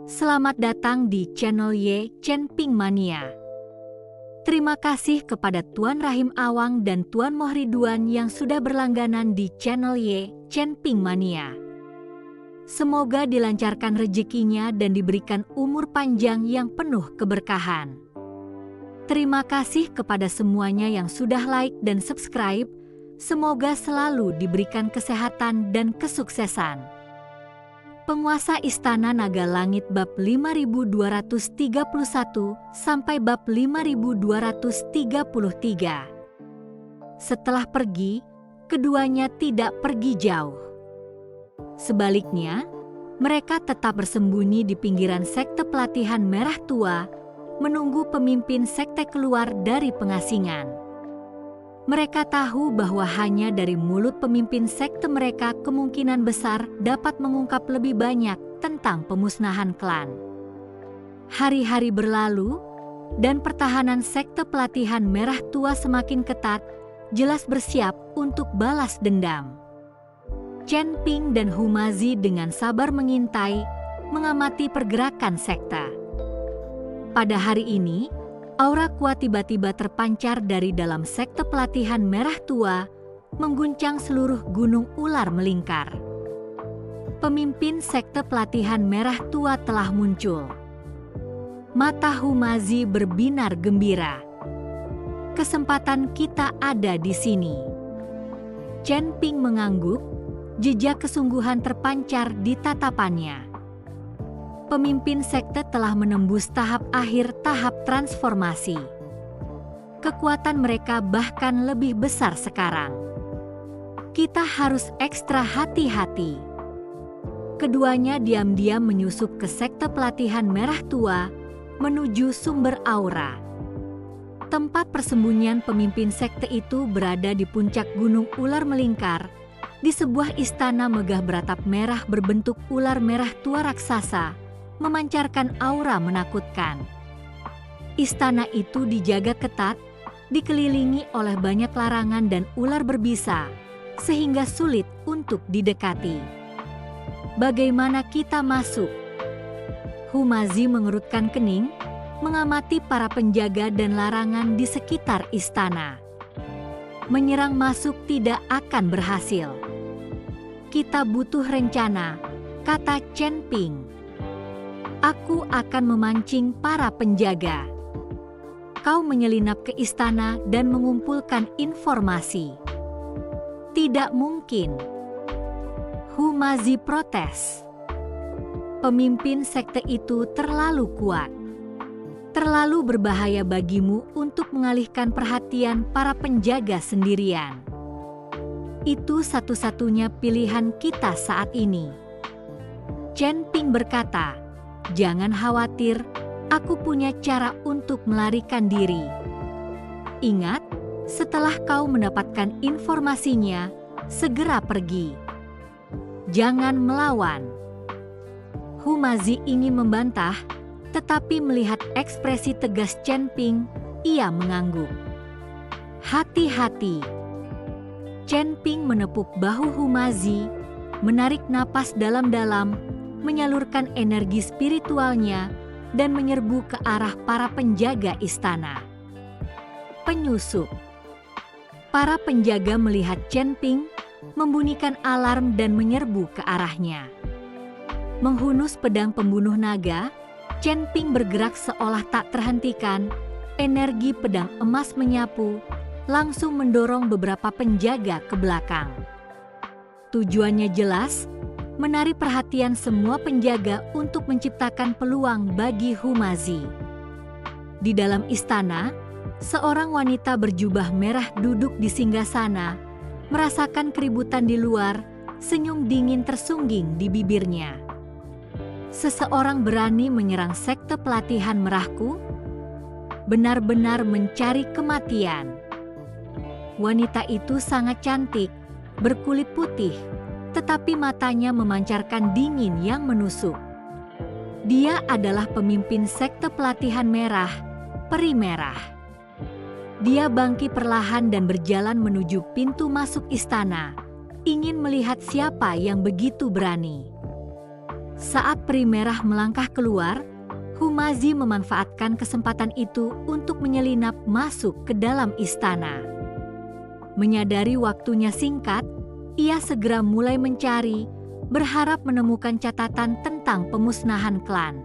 Selamat datang di channel Ye Chen Ping Mania. Terima kasih kepada Tuan Rahim Awang dan Tuan Mohriduan yang sudah berlangganan di channel Ye Chen Ping Mania. Semoga dilancarkan rezekinya dan diberikan umur panjang yang penuh keberkahan. Terima kasih kepada semuanya yang sudah like dan subscribe. Semoga selalu diberikan kesehatan dan kesuksesan. Penguasa Istana Naga Langit bab 5231 sampai bab 5233. Setelah pergi, keduanya tidak pergi jauh. Sebaliknya, mereka tetap bersembunyi di pinggiran sekte pelatihan Merah Tua, menunggu pemimpin sekte keluar dari pengasingan. Mereka tahu bahwa hanya dari mulut pemimpin sekte mereka kemungkinan besar dapat mengungkap lebih banyak tentang pemusnahan klan. Hari-hari berlalu, dan pertahanan sekte pelatihan Merah Tua semakin ketat, jelas bersiap untuk balas dendam. Chen Ping dan Humazi dengan sabar mengintai, mengamati pergerakan sekte. Pada hari ini, aura kuat tiba-tiba terpancar dari dalam sekte pelatihan Merah Tua, mengguncang seluruh gunung ular melingkar. Pemimpin sekte pelatihan Merah Tua telah muncul. Mata Humazi berbinar gembira. Kesempatan kita ada di sini. Chen Ping mengangguk, jejak kesungguhan terpancar di tatapannya. Pemimpin sekte telah menembus tahap akhir tahap transformasi. Kekuatan mereka bahkan lebih besar sekarang. Kita harus ekstra hati-hati. Keduanya diam-diam menyusup ke sekte pelatihan Merah Tua menuju sumber aura. Tempat persembunyian pemimpin sekte itu berada di puncak gunung ular melingkar, di sebuah istana megah beratap merah berbentuk ular merah tua raksasa, memancarkan aura menakutkan. Istana itu dijaga ketat, dikelilingi oleh banyak larangan dan ular berbisa, sehingga sulit untuk didekati. Bagaimana kita masuk? Humazi mengerutkan kening, mengamati para penjaga dan larangan di sekitar istana. Menyerang masuk tidak akan berhasil. Kita butuh rencana, kata Chen Ping. Aku akan memancing para penjaga. Kau menyelinap ke istana dan mengumpulkan informasi. Tidak mungkin. Humazi protes. Pemimpin sekte itu terlalu kuat. Terlalu berbahaya bagimu untuk mengalihkan perhatian para penjaga sendirian. Itu satu-satunya pilihan kita saat ini. Chen Ping berkata, "Jangan khawatir, aku punya cara untuk melarikan diri. Ingat, setelah kau mendapatkan informasinya, segera pergi. Jangan melawan." Humazi ingin membantah, tetapi melihat ekspresi tegas Chen Ping, ia mengangguk. "Hati-hati." Chen Ping menepuk bahu Humazi, menarik napas dalam-dalam, menyalurkan energi spiritualnya dan menyerbu ke arah para penjaga istana. Penyusup. Para penjaga melihat Chen Ping, membunyikan alarm dan menyerbu ke arahnya. Menghunus pedang pembunuh naga, Chen Ping bergerak seolah tak terhentikan, energi pedang emas menyapu, langsung mendorong beberapa penjaga ke belakang. Tujuannya jelas, menarik perhatian semua penjaga untuk menciptakan peluang bagi Humazi. Di dalam istana, seorang wanita berjubah merah duduk di singgasana, merasakan keributan di luar, senyum dingin tersungging di bibirnya. Seseorang berani menyerang sekte pelatihan Merahku? Benar-benar mencari kematian. Wanita itu sangat cantik, berkulit putih, tetapi matanya memancarkan dingin yang menusuk. Dia adalah pemimpin sekte pelatihan merah, Peri Merah. Dia bangkit perlahan dan berjalan menuju pintu masuk istana, ingin melihat siapa yang begitu berani. Saat peri merah melangkah keluar, Humazi memanfaatkan kesempatan itu untuk menyelinap masuk ke dalam istana. Menyadari waktunya singkat, ia segera mulai mencari, berharap menemukan catatan tentang pemusnahan klan.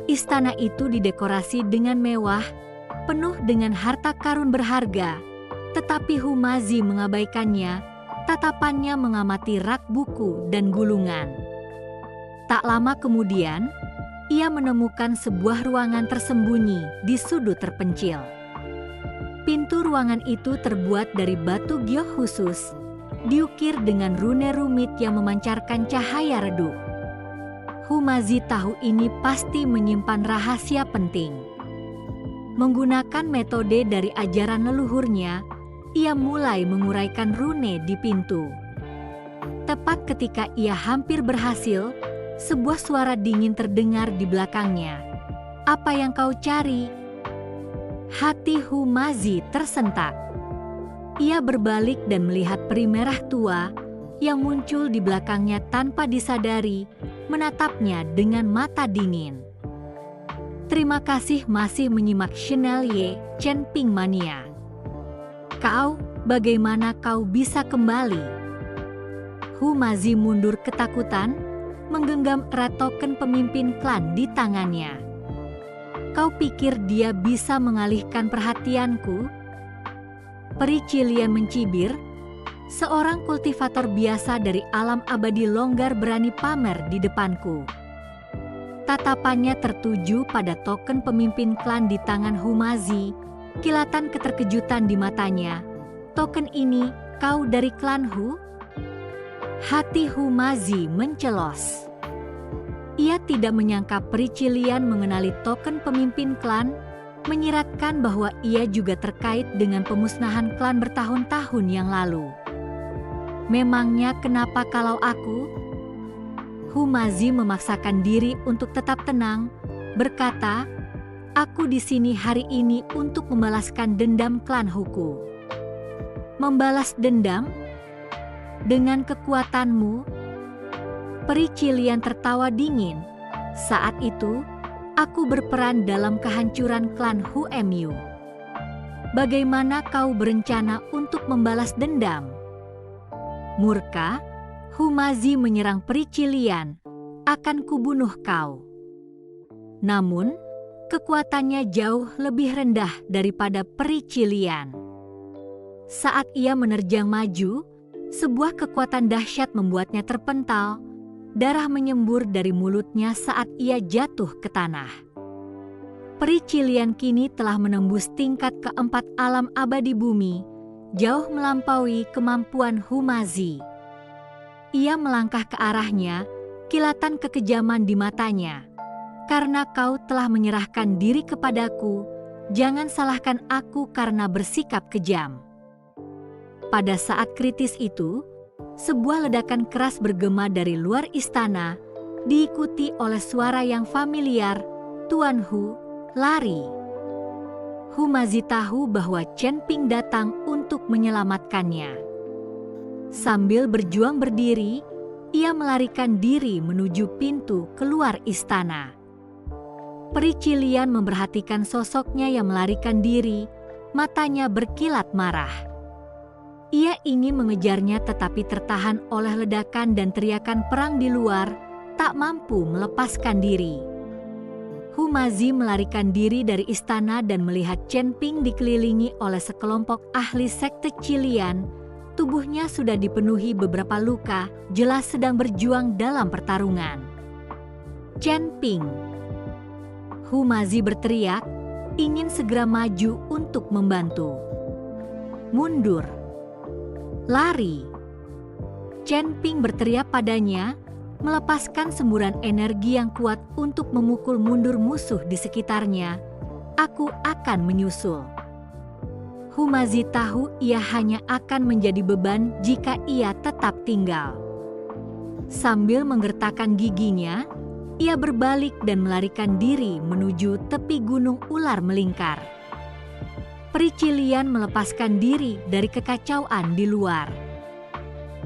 Istana itu didekorasi dengan mewah, penuh dengan harta karun berharga, tetapi Humazi mengabaikannya, tatapannya mengamati rak buku dan gulungan. Tak lama kemudian, ia menemukan sebuah ruangan tersembunyi di sudut terpencil. Pintu ruangan itu terbuat dari batu giok khusus, diukir dengan rune rumit yang memancarkan cahaya redup. Humazi tahu ini pasti menyimpan rahasia penting. Menggunakan metode dari ajaran leluhurnya, ia mulai menguraikan rune di pintu. Tepat ketika ia hampir berhasil, sebuah suara dingin terdengar di belakangnya. "Apa yang kau cari?" Hati Humazi tersentak. Ia berbalik dan melihat peri merah tua yang muncul di belakangnya tanpa disadari, menatapnya dengan mata dingin. "Terima kasih masih menyimak Channel Chen Ping Mania. Kau, bagaimana kau bisa kembali?" Humazi mundur ketakutan, menggenggam erat token pemimpin klan di tangannya. "Kau pikir dia bisa mengalihkan perhatianku?" Peri Qilian mencibir, "Seorang kultivator biasa dari alam abadi longgar berani pamer di depanku." Tatapannya tertuju pada token pemimpin klan di tangan Humazi, kilatan keterkejutan di matanya. "Token ini, kau dari klan Hu?" Hati Humazi mencelos. Ia tidak menyangka peri Qilian mengenali token pemimpin klan, menyiratkan bahwa ia juga terkait dengan pemusnahan klan bertahun-tahun yang lalu. "Memangnya kenapa kalau aku?" Humazi memaksakan diri untuk tetap tenang, berkata, "Aku di sini hari ini untuk membalaskan dendam klan Huku." "Membalas dendam? Dengan kekuatanmu?" Peri Qilian tertawa dingin. "Saat itu, aku berperan dalam kehancuran klan Hu Mu. Bagaimana kau berencana untuk membalas dendam?" Murka, Humazi menyerang peri Qilian. "Akan kubunuh kau." Namun, kekuatannya jauh lebih rendah daripada peri Qilian. Saat ia menerjang maju, sebuah kekuatan dahsyat membuatnya terpental. Darah menyembur dari mulutnya saat ia jatuh ke tanah. Peri Qilian kini telah menembus tingkat keempat alam abadi bumi, jauh melampaui kemampuan Humazi. Ia melangkah ke arahnya, kilatan kekejaman di matanya. "Karena kau telah menyerahkan diri kepadaku, jangan salahkan aku karena bersikap kejam." Pada saat kritis itu, sebuah ledakan keras bergema dari luar istana, diikuti oleh suara yang familiar, "Tuan Hu, lari!" Humazi tahu bahwa Chen Ping datang untuk menyelamatkannya. Sambil berjuang berdiri, ia melarikan diri menuju pintu keluar istana. Peri Qilian memperhatikan sosoknya yang melarikan diri, matanya berkilat marah. Ia ingin mengejarnya tetapi tertahan oleh ledakan dan teriakan perang di luar, tak mampu melepaskan diri. Humazi melarikan diri dari istana dan melihat Chen Ping dikelilingi oleh sekelompok ahli sekte Qilian. Tubuhnya sudah dipenuhi beberapa luka, jelas sedang berjuang dalam pertarungan. "Chen Ping!" Humazi berteriak, ingin segera maju untuk membantu. "Mundur! Lari!" Chen Ping berteriak padanya, melepaskan semburan energi yang kuat untuk memukul mundur musuh di sekitarnya. "Aku akan menyusul." Humazi tahu ia hanya akan menjadi beban jika ia tetap tinggal. Sambil menggertakkan giginya, ia berbalik dan melarikan diri menuju tepi gunung ular melingkar. Peri Qilian melepaskan diri dari kekacauan di luar.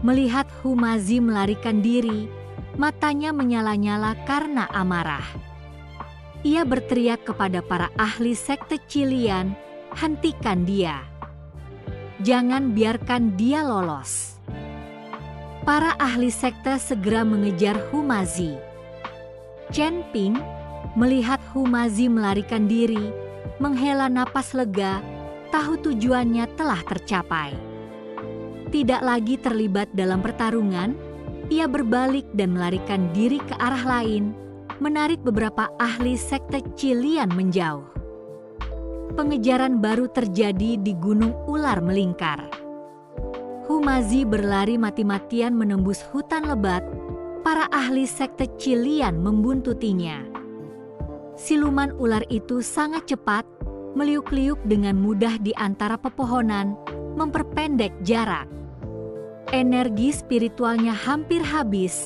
Melihat Humazi melarikan diri, Matanya menyala-nyala karena amarah. Ia berteriak kepada para ahli sekte Qilian, "Hentikan dia. Jangan biarkan dia lolos." Para ahli sekte segera mengejar Humazi. Chen Ping melihat Humazi melarikan diri, menghela napas lega, tahu tujuannya telah tercapai. Tidak lagi terlibat dalam pertarungan, ia berbalik dan melarikan diri ke arah lain, menarik beberapa ahli sekte Qilian menjauh. Pengejaran baru terjadi di Gunung Ular Melingkar. Humazi berlari mati-matian menembus hutan lebat, para ahli sekte Qilian membuntutinya. Siluman ular itu sangat cepat, meliuk-liuk dengan mudah di antara pepohonan, memperpendek jarak. Energi spiritualnya hampir habis,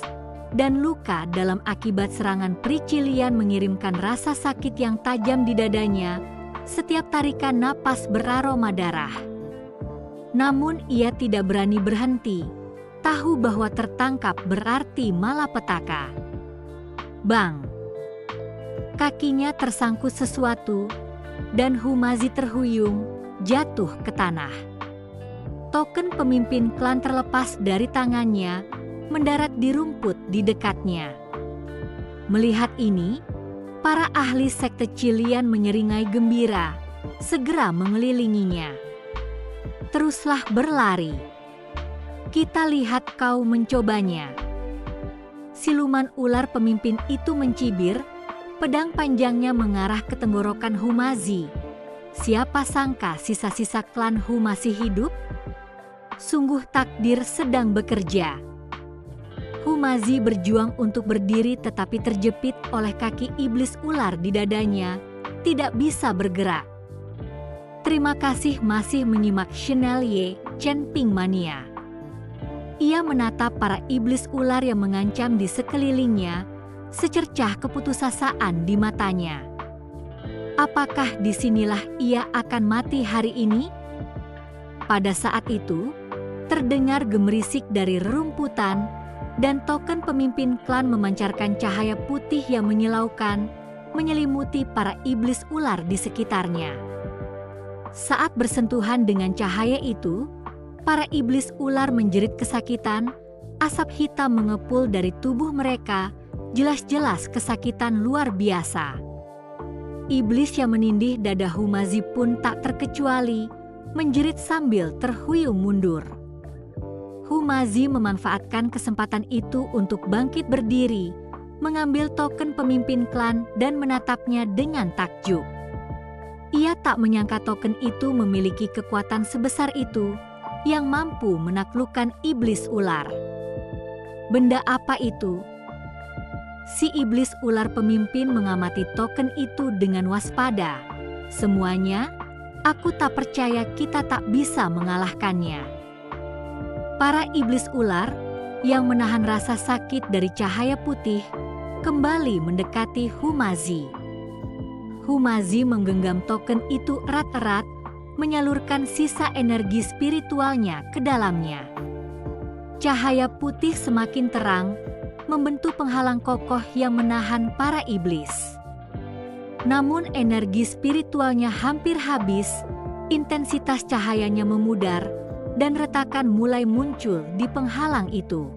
dan luka dalam akibat serangan Pri Qilian mengirimkan rasa sakit yang tajam di dadanya setiap tarikan napas beraroma darah. Namun ia tidak berani berhenti, tahu bahwa tertangkap berarti malapetaka. Bang! Kakinya tersangkut sesuatu, dan Humazi terhuyung, jatuh ke tanah. Token pemimpin klan terlepas dari tangannya, mendarat di rumput di dekatnya. Melihat ini, para ahli sekte Qilian menyeringai gembira, segera mengelilinginya. "Teruslah berlari. Kita lihat kau mencobanya." Siluman ular pemimpin itu mencibir, pedang panjangnya mengarah ke tenggorokan Humazi. Siapa sangka sisa-sisa klan Hu masih hidup? Sungguh takdir sedang bekerja. Humazi berjuang untuk berdiri tetapi terjepit oleh kaki iblis ular di dadanya, tidak bisa bergerak. Terima kasih masih menyimak Channel Chen Ping Mania. Ia menatap para iblis ular yang mengancam di sekelilingnya, secercah keputusasaan di matanya. Apakah disinilah ia akan mati hari ini? Pada saat itu, terdengar gemerisik dari rerumputan, dan token pemimpin klan memancarkan cahaya putih yang menyilaukan, menyelimuti para iblis ular di sekitarnya. Saat bersentuhan dengan cahaya itu, para iblis ular menjerit kesakitan, asap hitam mengepul dari tubuh mereka, jelas-jelas kesakitan luar biasa. Iblis yang menindih dada Humazi pun tak terkecuali, menjerit sambil terhuyung mundur. Humazi memanfaatkan kesempatan itu untuk bangkit berdiri, mengambil token pemimpin klan dan menatapnya dengan takjub. Ia tak menyangka token itu memiliki kekuatan sebesar itu, yang mampu menaklukkan iblis ular. Benda apa itu? Si iblis ular pemimpin mengamati token itu dengan waspada. Semuanya, aku tak percaya kita tak bisa mengalahkannya. Para iblis ular yang menahan rasa sakit dari cahaya putih kembali mendekati Humazi. Humazi menggenggam token itu erat-erat, menyalurkan sisa energi spiritualnya ke dalamnya. Cahaya putih semakin terang, membentuk penghalang kokoh yang menahan para iblis. Namun energi spiritualnya hampir habis, intensitas cahayanya memudar, dan retakan mulai muncul di penghalang itu.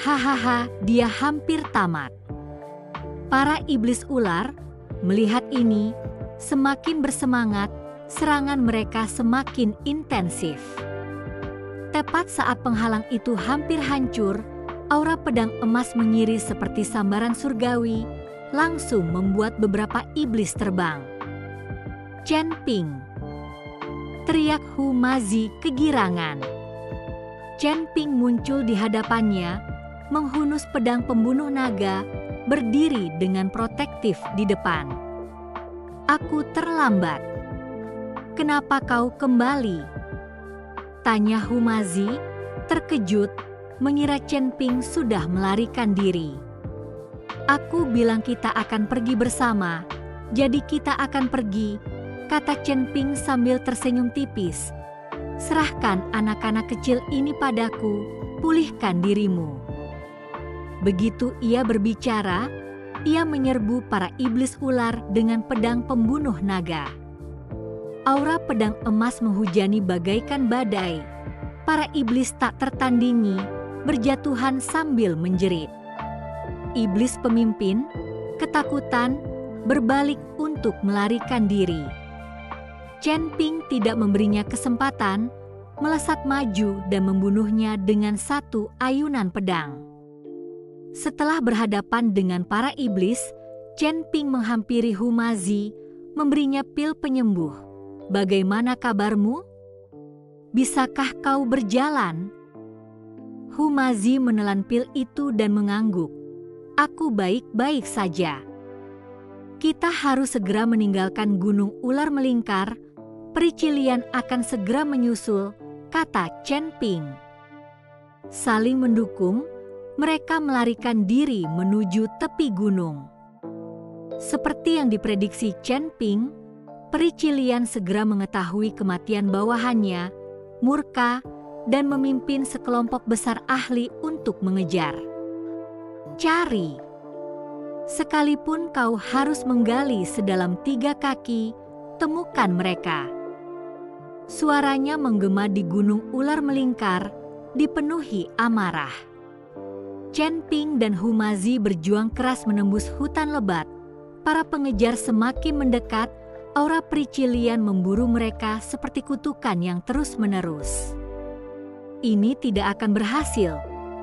Hahaha, dia hampir tamat. Para iblis ular melihat ini, semakin bersemangat, serangan mereka semakin intensif. Tepat saat penghalang itu hampir hancur, aura pedang emas mengiris seperti sambaran surgawi, langsung membuat beberapa iblis terbang. "Chen Ping!" teriak Humazi kegirangan. Chen Ping muncul di hadapannya, menghunus pedang pembunuh naga, berdiri dengan protektif di depan. "Aku terlambat. Kenapa kau kembali?" tanya Humazi, terkejut, mengira Chen Ping sudah melarikan diri. "Aku bilang kita akan pergi bersama, jadi kita akan pergi," kata Chen Ping sambil tersenyum tipis. "Serahkan anak-anak kecil ini padaku, pulihkan dirimu." Begitu ia berbicara, ia menyerbu para iblis ular dengan pedang pembunuh naga. Aura pedang emas menghujani bagaikan badai. Para iblis tak tertandingi, berjatuhan sambil menjerit. Iblis pemimpin, ketakutan, berbalik untuk melarikan diri. Chen Ping tidak memberinya kesempatan, melesat maju dan membunuhnya dengan satu ayunan pedang. Setelah berhadapan dengan para iblis, Chen Ping menghampiri Humazi, memberinya pil penyembuh. Bagaimana kabarmu? Bisakah kau berjalan? Humazi menelan pil itu dan mengangguk. Aku baik-baik saja. Kita harus segera meninggalkan gunung ular melingkar. Pericilian akan segera menyusul, kata Chen Ping. Saling mendukung, mereka melarikan diri menuju tepi gunung. Seperti yang diprediksi Chen Ping, Pericilian segera mengetahui kematian bawahannya, murka, dan memimpin sekelompok besar ahli untuk mengejar. Cari. Sekalipun kau harus menggali sedalam 3 kaki, temukan mereka. Suaranya menggema di gunung ular melingkar, dipenuhi amarah. Chen Ping dan Humazi berjuang keras menembus hutan lebat. Para pengejar semakin mendekat, aura Pericilian memburu mereka seperti kutukan yang terus-menerus. Ini tidak akan berhasil,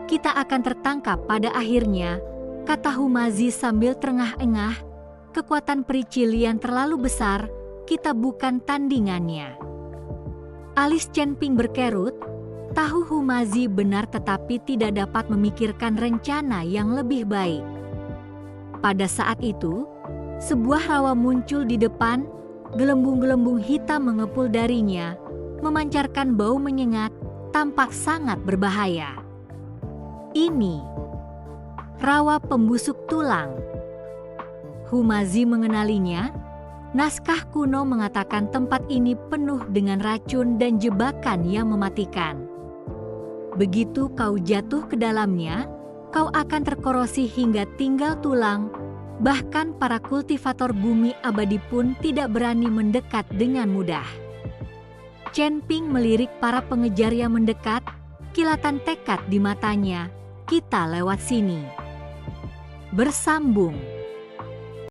kita akan tertangkap pada akhirnya, kata Humazi sambil terengah-engah. Kekuatan Pericilian terlalu besar, kita bukan tandingannya. Alis Chen Ping berkerut, tahu Humazi benar tetapi tidak dapat memikirkan rencana yang lebih baik. Pada saat itu, sebuah rawa muncul di depan, gelembung-gelembung hitam mengepul darinya, memancarkan bau menyengat, tampak sangat berbahaya. Ini rawa pembusuk tulang. Humazi mengenalinya. Naskah kuno mengatakan tempat ini penuh dengan racun dan jebakan yang mematikan. Begitu kau jatuh ke dalamnya, kau akan terkorosi hingga tinggal tulang. Bahkan para kultivator bumi abadi pun tidak berani mendekat dengan mudah. Chen Ping melirik para pengejar yang mendekat, kilatan tekad di matanya. Kita lewat sini. Bersambung.